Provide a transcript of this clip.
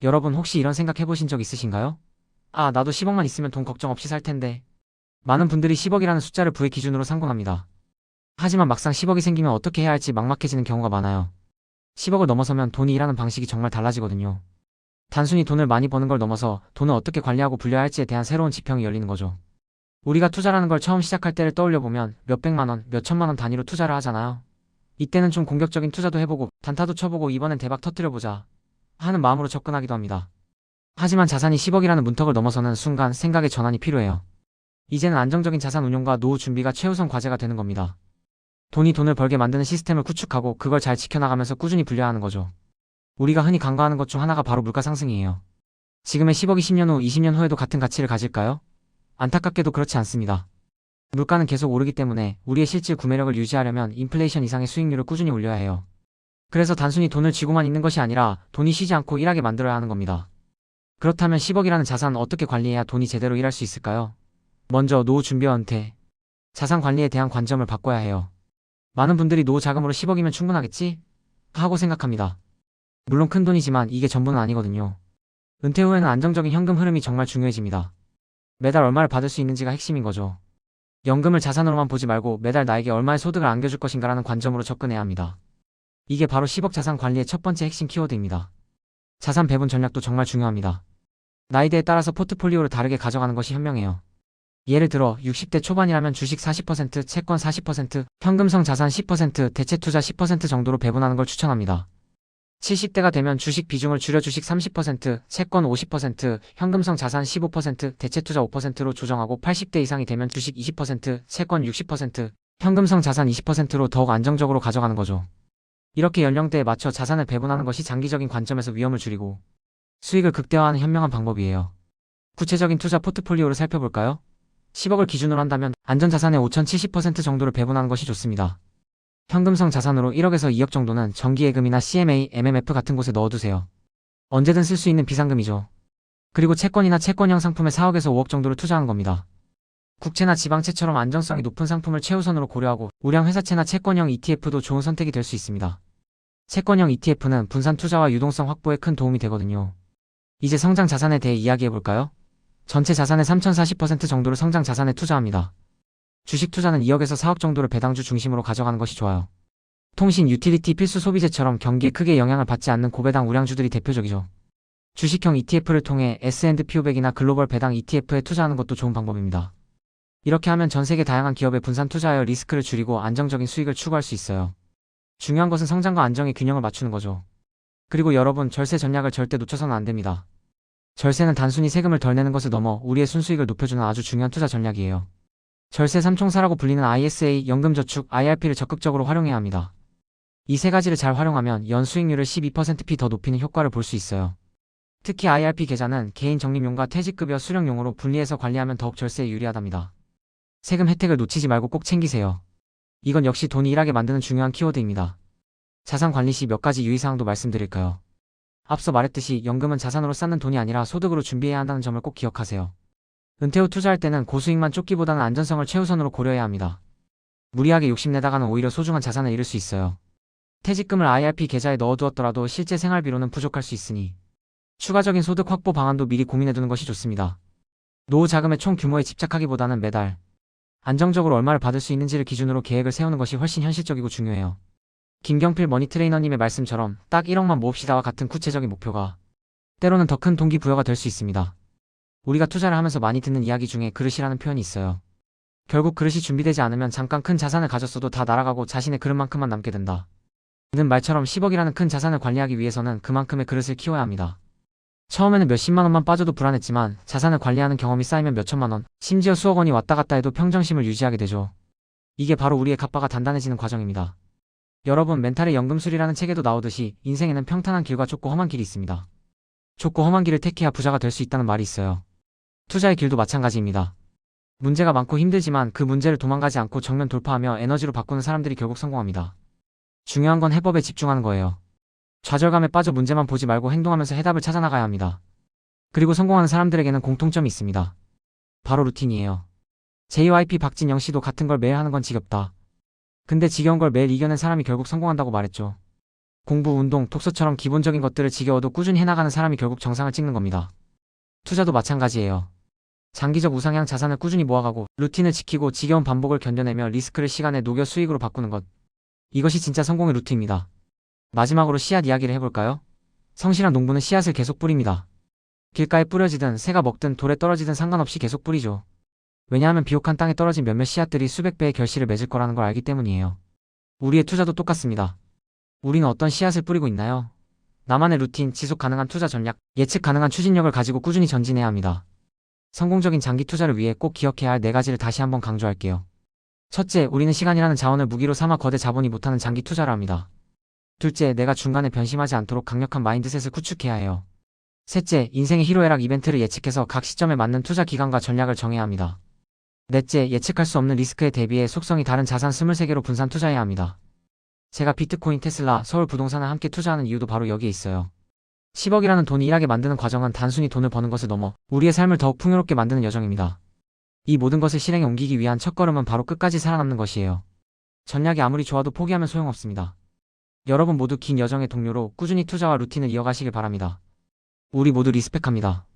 여러분 혹시 이런 생각 해보신 적 있으신가요? 아, 나도 10억만 있으면 돈 걱정 없이 살 텐데. 많은 분들이 10억이라는 숫자를 부의 기준으로 상봉합니다. 하지만 막상 10억이 생기면 어떻게 해야 할지 막막해지는 경우가 많아요. 10억을 넘어서면 돈이 일하는 방식이 정말 달라지거든요. 단순히 돈을 많이 버는 걸 넘어서 돈을 어떻게 관리하고 불려야 할지에 대한 새로운 지평이 열리는 거죠. 우리가 투자라는 걸 처음 시작할 때를 떠올려보면 몇백만 원, 몇천만 원 단위로 투자를 하잖아요. 이때는 좀 공격적인 투자도 해보고 단타도 쳐보고 이번엔 대박 터뜨려보자 하는 마음으로 접근하기도 합니다. 하지만 자산이 10억이라는 문턱을 넘어서는 순간 생각의 전환이 필요해요. 이제는 안정적인 자산 운용과 노후 준비가 최우선 과제가 되는 겁니다. 돈이 돈을 벌게 만드는 시스템을 구축하고 그걸 잘 지켜나가면서 꾸준히 불려야 하는 거죠. 우리가 흔히 간과하는 것 중 하나가 바로 물가 상승이에요. 지금의 10억이 10년 후, 20년 후에도 같은 가치를 가질까요? 안타깝게도 그렇지 않습니다. 물가는 계속 오르기 때문에 우리의 실질 구매력을 유지하려면 인플레이션 이상의 수익률을 꾸준히 올려야 해요. 그래서 단순히 돈을 쥐고만 있는 것이 아니라 돈이 쉬지 않고 일하게 만들어야 하는 겁니다. 그렇다면 10억이라는 자산을 어떻게 관리해야 돈이 제대로 일할 수 있을까요? 먼저 노후 준비와 은퇴, 자산 관리에 대한 관점을 바꿔야 해요. 많은 분들이 노후 자금으로 10억이면 충분하겠지? 하고 생각합니다. 물론 큰 돈이지만 이게 전부는 아니거든요. 은퇴 후에는 안정적인 현금 흐름이 정말 중요해집니다. 매달 얼마를 받을 수 있는지가 핵심인 거죠. 연금을 자산으로만 보지 말고 매달 나에게 얼마의 소득을 안겨줄 것인가라는 관점으로 접근해야 합니다. 이게 바로 10억 자산 관리의 첫 번째 핵심 키워드입니다. 자산 배분 전략도 정말 중요합니다. 나이대에 따라서 포트폴리오를 다르게 가져가는 것이 현명해요. 예를 들어 60대 초반이라면 주식 40%, 채권 40%, 현금성 자산 10%, 대체 투자 10% 정도로 배분하는 걸 추천합니다. 70대가 되면 주식 비중을 줄여 주식 30%, 채권 50%, 현금성 자산 15%, 대체 투자 5%로 조정하고 80대 이상이 되면 주식 20%, 채권 60%, 현금성 자산 20%로 더욱 안정적으로 가져가는 거죠. 이렇게 연령대에 맞춰 자산을 배분하는 것이 장기적인 관점에서 위험을 줄이고 수익을 극대화하는 현명한 방법이에요. 구체적인 투자 포트폴리오를 살펴볼까요? 10억을 기준으로 한다면 안전자산의 5,070% 정도를 배분하는 것이 좋습니다. 현금성 자산으로 1억에서 2억 정도는 정기예금이나 CMA, MMF 같은 곳에 넣어두세요. 언제든 쓸 수 있는 비상금이죠. 그리고 채권이나 채권형 상품에 4억에서 5억 정도를 투자한 겁니다. 국채나 지방채처럼 안정성이 높은 상품을 최우선으로 고려하고 우량 회사채나 채권형 ETF도 좋은 선택이 될 수 있습니다. 채권형 ETF는 분산 투자와 유동성 확보에 큰 도움이 되거든요. 이제 성장 자산에 대해 이야기해볼까요? 전체 자산의 3,040% 정도를 성장 자산에 투자합니다. 주식 투자는 2억에서 4억 정도를 배당주 중심으로 가져가는 것이 좋아요. 통신, 유틸리티, 필수 소비재처럼 경기에 크게 영향을 받지 않는 고배당 우량주들이 대표적이죠. 주식형 ETF를 통해 S&P 500이나 글로벌 배당 ETF에 투자하는 것도 좋은 방법입니다. 이렇게 하면 전 세계 다양한 기업에 분산 투자하여 리스크를 줄이고 안정적인 수익을 추구할 수 있어요. 중요한 것은 성장과 안정의 균형을 맞추는 거죠. 그리고 여러분, 절세 전략을 절대 놓쳐서는 안 됩니다. 절세는 단순히 세금을 덜 내는 것을 넘어 우리의 순수익을 높여주는 아주 중요한 투자 전략이에요. 절세 삼총사라고 불리는 ISA, 연금저축, IRP를 적극적으로 활용해야 합니다. 이 세 가지를 잘 활용하면 연 수익률을 12%p 더 높이는 효과를 볼 수 있어요. 특히 IRP 계좌는 개인 적립용과 퇴직급여 수령용으로 분리해서 관리하면 더욱 절세에 유리하답니다. 세금 혜택을 놓치지 말고 꼭 챙기세요. 이건 역시 돈이 일하게 만드는 중요한 키워드입니다. 자산 관리 시 몇 가지 유의사항도 말씀드릴까요? 앞서 말했듯이 연금은 자산으로 쌓는 돈이 아니라 소득으로 준비해야 한다는 점을 꼭 기억하세요. 은퇴 후 투자할 때는 고수익만 쫓기보다는 안전성을 최우선으로 고려해야 합니다. 무리하게 욕심내다가는 오히려 소중한 자산을 잃을 수 있어요. 퇴직금을 IRP 계좌에 넣어두었더라도 실제 생활비로는 부족할 수 있으니 추가적인 소득 확보 방안도 미리 고민해두는 것이 좋습니다. 노후 자금의 총 규모에 집착하기보다는 매달 안정적으로 얼마를 받을 수 있는지를 기준으로 계획을 세우는 것이 훨씬 현실적이고 중요해요. 김경필 머니트레이너님의 말씀처럼 딱 1억만 모읍시다와 같은 구체적인 목표가 때로는 더 큰 동기부여가 될 수 있습니다. 우리가 투자를 하면서 많이 듣는 이야기 중에 그릇이라는 표현이 있어요. 결국 그릇이 준비되지 않으면 잠깐 큰 자산을 가졌어도 다 날아가고 자신의 그릇만큼만 남게 된다. 는 말처럼 10억이라는 큰 자산을 관리하기 위해서는 그만큼의 그릇을 키워야 합니다. 처음에는 몇십만 원만 빠져도 불안했지만 자산을 관리하는 경험이 쌓이면 몇천만 원, 심지어 수억 원이 왔다 갔다 해도 평정심을 유지하게 되죠. 이게 바로 우리의 갑바가 단단해지는 과정입니다. 여러분, 멘탈의 연금술이라는 책에도 나오듯이 인생에는 평탄한 길과 좁고 험한 길이 있습니다. 좁고 험한 길을 택해야 부자가 될 수 있다는 말이 있어요. 투자의 길도 마찬가지입니다. 문제가 많고 힘들지만 그 문제를 도망가지 않고 정면 돌파하며 에너지로 바꾸는 사람들이 결국 성공합니다. 중요한 건 해법에 집중하는 거예요. 좌절감에 빠져 문제만 보지 말고 행동하면서 해답을 찾아나가야 합니다. 그리고 성공하는 사람들에게는 공통점이 있습니다. 바로 루틴이에요. JYP 박진영 씨도 같은 걸 매일 하는 건 지겹다. 근데 지겨운 걸 매일 이겨낸 사람이 결국 성공한다고 말했죠. 공부, 운동, 독서처럼 기본적인 것들을 지겨워도 꾸준히 해나가는 사람이 결국 정상을 찍는 겁니다. 투자도 마찬가지예요. 장기적 우상향 자산을 꾸준히 모아가고 루틴을 지키고 지겨운 반복을 견뎌내며 리스크를 시간에 녹여 수익으로 바꾸는 것. 이것이 진짜 성공의 루트입니다. 마지막으로 씨앗 이야기를 해볼까요? 성실한 농부는 씨앗을 계속 뿌립니다. 길가에 뿌려지든 새가 먹든 돌에 떨어지든 상관없이 계속 뿌리죠. 왜냐하면 비옥한 땅에 떨어진 몇몇 씨앗들이 수백 배의 결실을 맺을 거라는 걸 알기 때문이에요. 우리의 투자도 똑같습니다. 우리는 어떤 씨앗을 뿌리고 있나요? 나만의 루틴, 지속 가능한 투자 전략, 예측 가능한 추진력을 가지고 꾸준히 전진해야 합니다. 성공적인 장기 투자를 위해 꼭 기억해야 할 4가지를 다시 한번 강조할게요. 첫째, 우리는 시간이라는 자원을 무기로 삼아 거대 자본이 못하는 장기 투자를 합니다. 둘째, 내가 중간에 변심하지 않도록 강력한 마인드셋을 구축해야 해요. 셋째, 인생의 희로애락 이벤트를 예측해서 각 시점에 맞는 투자 기간과 전략을 정해야 합니다. 넷째, 예측할 수 없는 리스크에 대비해 속성이 다른 자산 23개로 분산 투자해야 합니다. 제가 비트코인, 테슬라, 서울 부동산을 함께 투자하는 이유도 바로 여기에 있어요. 10억이라는 돈이 일하게 만드는 과정은 단순히 돈을 버는 것을 넘어 우리의 삶을 더욱 풍요롭게 만드는 여정입니다. 이 모든 것을 실행에 옮기기 위한 첫걸음은 바로 끝까지 살아남는 것이에요. 전략이 아무리 좋아도 포기하면 소용없습니다. 여러분 모두 긴 여정의 동료로 꾸준히 투자와 루틴을 이어가시길 바랍니다. 우리 모두 리스펙합니다.